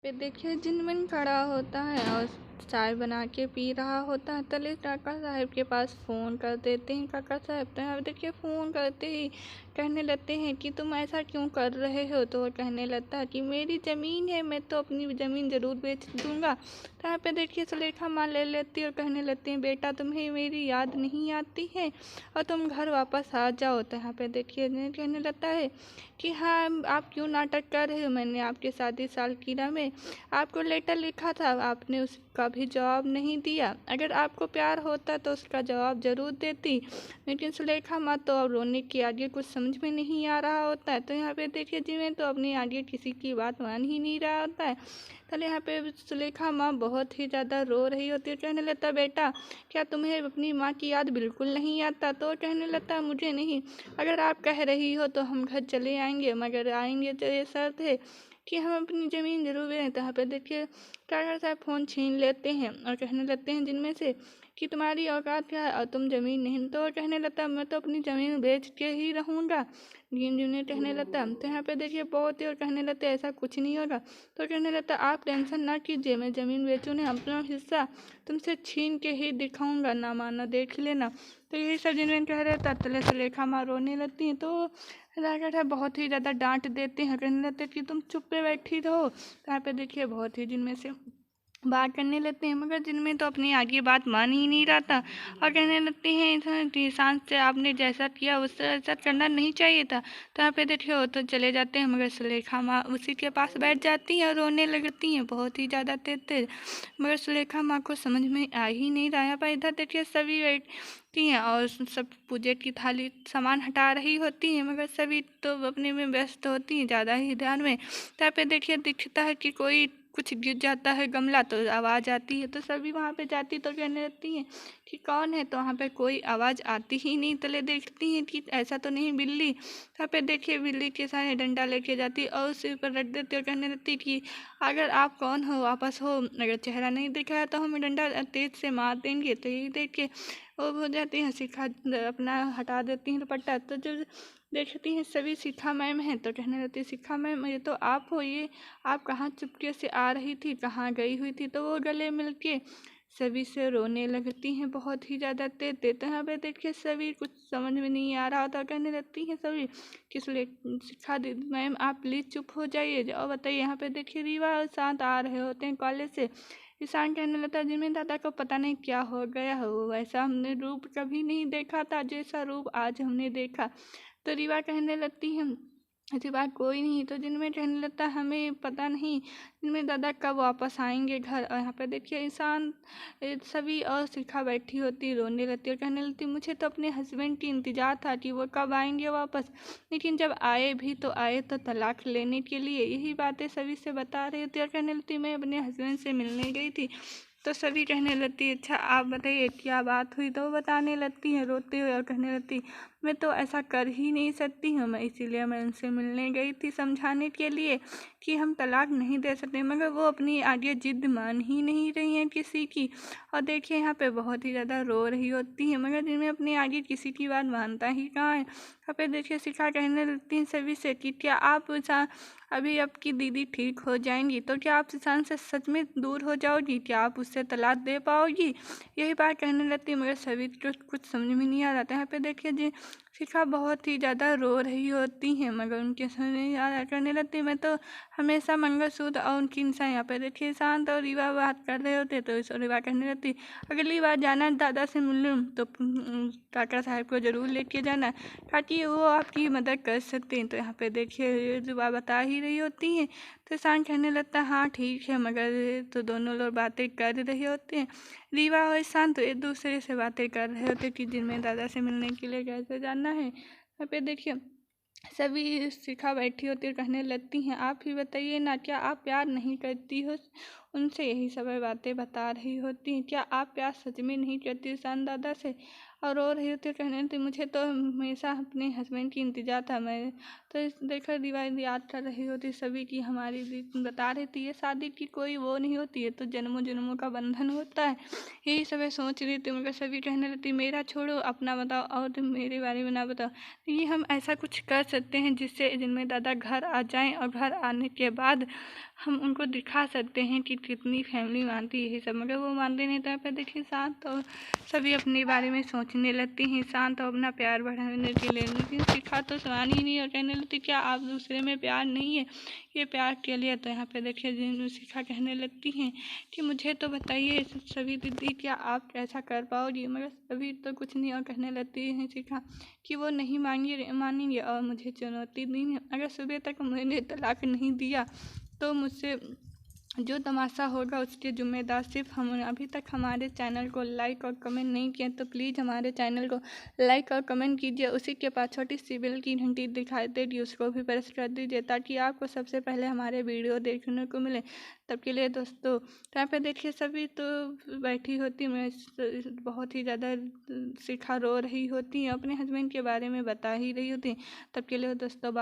पे देखिए जिनमिन खड़ा होता है और चाय बना के पी रहा होता है। तले काका साहब के पास फ़ोन कर देते हैं। काका साहब तो यहाँ देखिए फ़ोन करते ही कहने लगते हैं कि तुम ऐसा क्यों कर रहे हो। तो वो कहने लगता है कि मेरी ज़मीन है, मैं तो अपनी ज़मीन ज़रूर बेच दूंगा। तो यहाँ पे देखिए सुलेखा माँ ले लेती है और कहने लगती हैं बेटा तुम्हें मेरी याद नहीं आती है और तुम घर वापस आ जाओ। तो यहाँ पे देखिए कहने लगता है कि हाँ आप क्यों नाटक कर रहे हो, मैंने आपके शादी सालगिरह में आपको लेटर लिखा था, आपने उसका भी जवाब नहीं दिया। अगर आपको प्यार होता तो उसका जवाब ज़रूर देती। लेकिन सुलेखा माँ तो अब रोने के आगे कुछ समझ में नहीं आ रहा होता है। तो यहाँ पे देखिए जिन्हें तो अपने आगे किसी की बात मान ही नहीं रहा होता है। तो यहाँ पे सुलेखा माँ बहुत ही ज़्यादा रो रही होती है। कहने लगता बेटा क्या तुम्हें अपनी माँ की याद बिल्कुल नहीं आता। तो कहने लगता मुझे नहीं, अगर आप कह रही हो तो हम घर चले आएंगे, मगर आएंगे तो ये शर्त है कि हम अपनी ज़मीन जरूर बेचें। तो यहाँ पे देखिए काका साहब फ़ोन छीन लेते हैं और कहने लगते हैं जिनमें से कि तुम्हारी औकात क्या है और तुम ज़मीन नहीं। तो कहने लगता मैं तो अपनी ज़मीन बेच के ही रहूँगा। लेकिन जिन्हें कहने लगता तो यहाँ पे देखिए बहुत ही और कहने लगते ऐसा कुछ नहीं होगा। तो कहने लगता आप टेंशन ना कीजिए, मैं ज़मीन बेचूँ नहीं, अपना हिस्सा तुमसे छीन के ही दिखाऊँगा, ना माना देख लेना। तो यही सब जिनमें कह रहे था तले सुलेखा माँ रोने लगती हैं। तो राकेश है बहुत ही ज़्यादा डांट देते हैं, कहने लगते कि तुम चुप पे बैठी रहो। तो यहाँ पे देखिए बहुत ही जिनमें से बात करने लगते हैं, मगर जिनमें तो अपनी आगे बात मान ही नहीं रहा था और कहने लगते हैं शांत से आपने जैसा किया उससे ऐसा करना नहीं चाहिए था। तो यहाँ पे देखिए वो तो चले जाते हैं, मगर सुलेखा माँ उसी के पास बैठ जाती हैं और रोने लगती हैं बहुत ही ज़्यादा तेज तेज। मगर सुलेखा माँ को समझ में आ ही नहीं रहा। यहाँ पर इधर देखिए सभी बैठती हैं और सब पूजे की थाली सामान हटा रही होती हैं, मगर सभी तो अपने में व्यस्त होती हैं ज़्यादा ही ध्यान में। तो यहाँ पे देखिए दिखता है कि कोई कुछ गिर जाता है गमला तो आवाज़ आती है। तो सभी वहाँ पे जाती तो कहने लगती हैं कि कौन है। तो वहाँ पे कोई आवाज़ आती ही नहीं। तले देखती हैं कि ऐसा तो नहीं बिल्ली। यहाँ पे देखिए बिल्ली के सामने डंडा लेके जाती और उसे ऊपर रख देती और कहने लगती कि अगर आप कौन हो वापस हो, अगर चेहरा नहीं दिखाया तो हम डंडा तेज से मार देंगे। तो यही देख के वो हो जाती हैं शिखा, अपना हटा देती हैं दुपट्टा। तो जब देखती हैं सभी शिखा मैम हैं तो कहने लगती शिखा मैम ये तो आप हो, ये आप कहाँ चुपके से आ रही थी, कहाँ गई हुई थी। तो वो गले मिलके सभी से रोने लगती हैं बहुत ही ज़्यादा तेज तेज। तो यहाँ पे देखिए सभी कुछ समझ में नहीं आ रहा होता, कहने लगती हैं सभी किस लिए शिखा दी मैम आप प्लीज़ चुप हो जाइए। और बताइए यहाँ पे देखिए रीवा और शांत आ रहे होते हैं कॉलेज से। ईशान कहने लगता है जिम्मी दादा को पता नहीं क्या हो गया हो, वैसा हमने रूप कभी नहीं देखा था जैसा रूप आज हमने देखा। तो रीवा कहने लगती है ऐसी बात कोई नहीं। तो जिनमें कहने लगता हमें पता नहीं जिनमें दादा कब वापस आएंगे घर। और यहाँ पे देखिए इंसान सभी और शिखा बैठी होती रोने लगती और कहने लगती मुझे तो अपने हस्बैंड की इंतज़ार था कि वो कब आएंगे वापस, लेकिन जब आए भी तो आए तो तलाक लेने के लिए। यही बातें सभी से बता रही थी और कहने लगती मैं अपने हस्बैंड से मिलने गई थी। तो सभी कहने लगती अच्छा आप बताइए क्या बात हुई। तो वो बताने लगती हैं रोते हुए और कहने लगती मैं तो ऐसा कर ही नहीं सकती हूँ, मैं इसीलिए मैं उनसे मिलने गई थी समझाने के लिए कि हम तलाक नहीं दे सकते, मगर वो अपनी आगे जिद मान ही नहीं रही हैं किसी की। और देखिए यहाँ पे बहुत ही ज़्यादा रो रही होती हैं, मगर जिनमें अपनी आगे किसी की बात मानता ही कहाँ है। यहाँ पे देखिए शिखा कहने लगती हैं सभी से कि क्या आप अभी आपकी दीदी ठीक हो जाएंगी तो क्या आप सुशांत से सच में दूर हो जाओगी, क्या आप उससे तलाक दे पाओगी। यही बात कहने लगती मगर सभी को कुछ समझ में नहीं आ रहा था। यहाँ पे देखिए जी शिखा बहुत ही ज़्यादा रो रही होती हैं, मगर उनके समझ नहीं आ रहा। कहने लगती मैं तो हमेशा मंगलसूत्र और उनकी इंसान। यहाँ पे देखिए शांत और रीवा बात कर रहे होते तो इस रीवा कहने लगती अगली बार जाना दादा से मिलूँ तो काका साहब को ज़रूर लेके जाना ताकि वो आपकी मदद कर सकते हैं। तो यहाँ पे देखिए रीवा बता ही रही होती हैं। तो शांत कहने लगता हाँ ठीक है, मगर तो दोनों लोग बातें कर रहे होते हैं। रीवा और शांत एक दूसरे से बातें कर रहे होते कि जिनमें दादा से मिलने के लिए कैसे जाना है। यहाँ पे देखिए सभी शिखा बैठी होती है कहने लगती हैं आप ही बताइए ना, क्या आप प्यार नहीं करती हो उनसे। यही सब बातें बता रही होती हैं, क्या आप प्यार सच में नहीं करती शांत दादा से। और रो रही होती कहने लगती मुझे तो हमेशा अपने हस्बैंड की इंतज़ार था, मैं तो इस देखकर दीवार याद कर रही होती सभी की हमारी बता रही थी ये शादी की कोई वो नहीं होती है, तो जन्मों जन्मों का बंधन होता है। यही सब सोच रही थी, मगर सभी कहने लगती मेरा छोड़ो, अपना बताओ और तुम मेरे बारे में ना बताओ। तो ये हम ऐसा कुछ कर सकते हैं जिससे जिनमें दादा घर आ जाएं, और घर आने के बाद हम उनको दिखा सकते हैं कि कितनी फैमिली मानती है यही सब, मगर वो मानते नहीं। तो फिर देखिए शांत और सभी अपने बारे में सोचने लगती हैं, शांत और अपना प्यार बढ़ाने के लिए, लेकिन शिखा तो समान ही नहीं और कहने लगती क्या आप दूसरे में प्यार नहीं है, ये प्यार के लिए। तो यहाँ पे देखिए जिन शिखा कहने लगती हैं कि मुझे तो बताइए सभी दीदी क्या आप ऐसा कर पाओगी, मगर सभी तो कुछ नहीं और कहने लगती हैं शिखा कि वो नहीं मानेंगे और मुझे चुनौती दी है, अगर सुबह तक मैंने तलाक नहीं दिया तो मुझसे जो तमाशा होगा उसके जिम्मेदार सिर्फ हम। अभी तक हमारे चैनल को लाइक और कमेंट नहीं किया तो प्लीज़ हमारे चैनल को लाइक और कमेंट कीजिए, उसी के पास छोटी सी बेल की घंटी दिखाई देगी उसको भी प्रेस कर दीजिए ताकि आपको सबसे पहले हमारे वीडियो देखने को मिले। तब के लिए दोस्तों यहाँ पे देखिए सभी तो बैठी होती, मैं बहुत ही ज़्यादा शिखा रो रही होती है, अपने हस्बैंड के बारे में बता ही रही होती। तब के लिए दोस्तों